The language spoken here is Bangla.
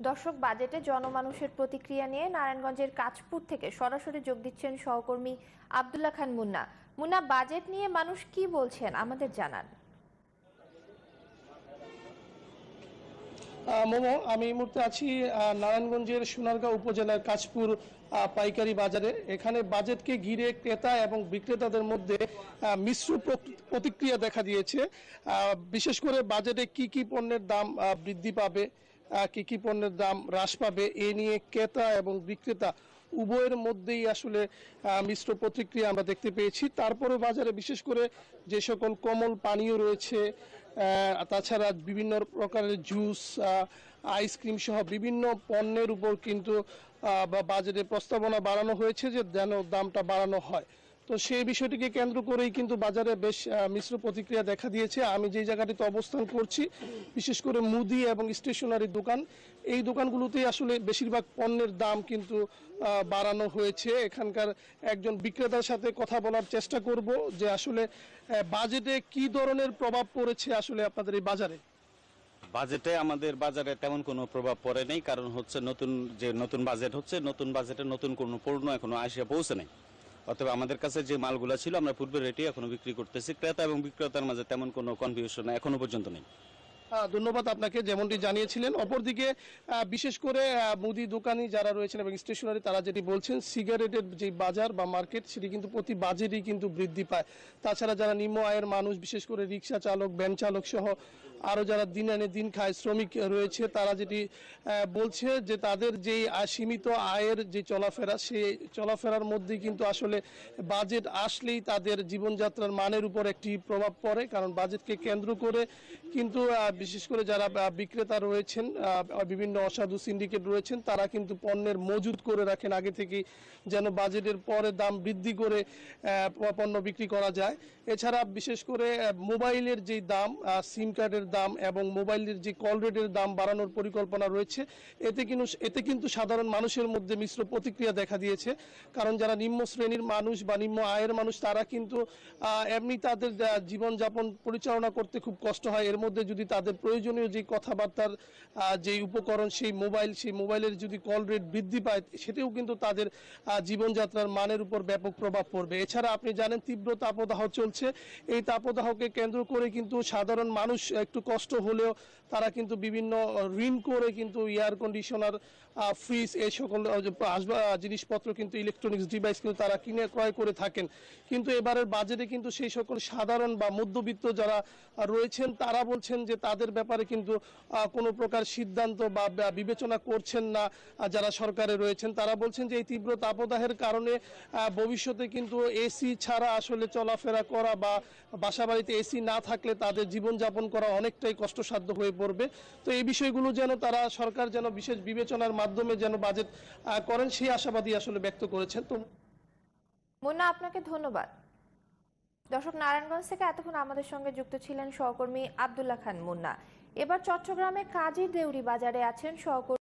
দর্শক, বাজেটে জনমানুষের প্রতিক্রিয়া নিয়ে নারায়ণগঞ্জের কাঁচপুর থেকে সরাসরি যোগ দিচ্ছেন সহকর্মী আব্দুল্লাহ খান মুন্না। মুন্না, বাজেট নিয়ে মানুষ কি বলছেন আমাদের জানান। মোমো, আমি এই মুহূর্তে আছি নারায়ণগঞ্জের সোনারগাঁও উপজেলার কাশপুর পাইকারি বাজারে। এখানে বাজেটকে ঘিরে ক্রেতা এবং বিক্রেতাদের মধ্যে মিশ্র প্রতিক্রিয়া দেখা দিয়েছে। বিশেষ করে বাজেটে কি কি পণ্যের দাম বৃদ্ধি পাবে, কি কি পণ্যের দাম হ্রাস পাবে, এ নিয়ে ক্রেতা এবং বিক্রেতা উভয়ের মধ্যেই আসলে মিশ্র প্রতিক্রিয়া আমরা দেখতে পেয়েছি। তারপরে বাজারে বিশেষ করে যে সকল কোমল পানীয় রয়েছে, তাছাড়া বিভিন্ন প্রকারের জুস, আইসক্রিম সহ বিভিন্ন পণ্যের উপর কিন্তু বাজারে প্রস্তাবনা বাড়ানো হয়েছে যে যেন দামটা বাড়ানো হয়। তো সেই বিষয়টিকে কেন্দ্র করেই কিন্তু বাজারে বেশ মিশ্র প্রতিক্রিয়া দেখা দিয়েছে। আমি যে জায়গাটিতে অবস্থান করছি, বিশেষ করে মুদি এবং স্টেশনারি দোকান, এই দোকানগুলোতেই আসলে বেশিরভাগ পণ্যের দাম কিন্তু বাড়ানো হয়েছে। এখানকার একজন বিক্রেতার সাথে কথা বলার চেষ্টা করব যে আসলে বাজেটে কি ধরনের প্রভাব পড়েছে আসলে আপনাদের এই বাজারে। বাজেটে আমাদের বাজারে তেমন কোনো প্রভাব পড়ে নেই, কারণ হচ্ছে নতুন বাজেট হচ্ছে, নতুন বাজেটে নতুন কোনো পণ্য এখনো আসে পৌঁছে নেই। অথবা আমাদের কাছে যে মালগুলো ছিল আমরা পূর্বের রেটে এখনো বিক্রি করতেছি। ক্রেতা এবং বিক্রেতার মাঝে তেমন কোনো কনফিউশন এখনো পর্যন্ত নেই। ধন্যবাদ আপনাকে, যেমনটি জানিয়েছিলেন। অপরদিকে বিশেষ করে মুদি দোকানি যারা রয়েছেন এবং স্টেশনারি, তারা যেটি বলছেন, সিগারেটের যে বাজার বা মার্কেট, সেটি কিন্তু প্রতি বাজেটই কিন্তু বৃদ্ধি পায়। তাছাড়া যারা নিম্ন আয়ের মানুষ, বিশেষ করে রিক্সা চালক, ভ্যান চালক সহ আরও যারা দিন আনে দিন খায় শ্রমিক রয়েছে, তারা যেটি বলছে যে তাদের যেই সীমিত আয়ের যে চলাফেরা, সেই চলাফেরার মধ্যেই কিন্তু আসলে বাজেট আসলেই তাদের জীবনযাত্রার মানের উপর একটি প্রভাব পড়ে। কারণ বাজেটকে কেন্দ্র করে কিন্তু বিশেষ করে যারা বিক্রেতা রয়েছেন, বিভিন্ন অসাধু সিন্ডিকেট রয়েছেন, তারা কিন্তু পণ্যের মজুত করে রাখেন আগে থেকেই, যেন বাজেটের পরে দাম বৃদ্ধি করে পণ্য বিক্রি করা যায়। এছাড়া বিশেষ করে মোবাইলের যে দাম, সিম কার্ডের দাম এবং মোবাইলের যে কল রেটের দাম বাড়ানোর পরিকল্পনা রয়েছে, এতে কিন্তু সাধারণ মানুষের মধ্যে মিশ্র প্রতিক্রিয়া দেখা দিয়েছে। কারণ যারা নিম্ন শ্রেণীর মানুষ বা নিম্ন আয়ের মানুষ, তারা কিন্তু এমনি তাদের জীবনযাপন পরিচালনা করতে খুব কষ্ট হয়। এর মধ্যে যদি তাদের প্রয়োজনীয় যে কথাবার্তার যে উপকরণ, সেই মোবাইলের যদি কল রেট বৃদ্ধি পায়, সেটাও কিন্তু তাদের জীবনযাত্রার মানের উপর ব্যাপক প্রভাব পড়বে। এছাড়া আপনি জানেন, তীব্র তাপদাহ চলছে। এই তাপদাহকে কেন্দ্র করে কিন্তু সাধারণ মানুষ একটু কষ্ট হলেও তারা কিন্তু বিভিন্ন ঋণ করে কিন্তু এয়ার কন্ডিশনার, ফ্রিজ, এই সকল জিনিসপত্র কিন্তু ইলেকট্রনিক্স ডিভাইস কিন্তু তারা কিনে ক্রয় করে থাকেন। কিন্তু এবারের বাজেটে কিন্তু সেই সকল সাধারণ বা মধ্যবিত্ত যারা রয়েছেন, তারা বলছেন যে তাদের ব্যাপারে কিন্তু কোনো প্রকার সিদ্ধান্ত বা বিবেচনা করছেন না যারা সরকারে রয়েছেন। তারা বলছেন যে এই তীব্র তাপদাহের কারণে ভবিষ্যতে কিন্তু এসি ছাড়া আসলে চলাফেরা করা বা বাসাবাড়িতে এসি না থাকলে তাদের জীবনযাপন করা অনেকটাই কষ্টসাধ্য হয়ে পড়বে। তো এই বিষয়গুলো যেন তারা, সরকার যেন বিশেষ বিবেচনার মাধ্যমে যেন বাজেট করেন, সেই আশাবাদী আসলে ব্যক্ত করেছেন। তো মুন্না, আপনাকে ধন্যবাদ। দর্শক, নারায়ণগঞ্জ থেকে এতক্ষণ আমাদের সঙ্গে যুক্ত ছিলেন সহকর্মী আব্দুল্লাহ খান মুন্না। এবার চট্টগ্রামে কাজী দেউরি বাজারে আছেন সহকর্মী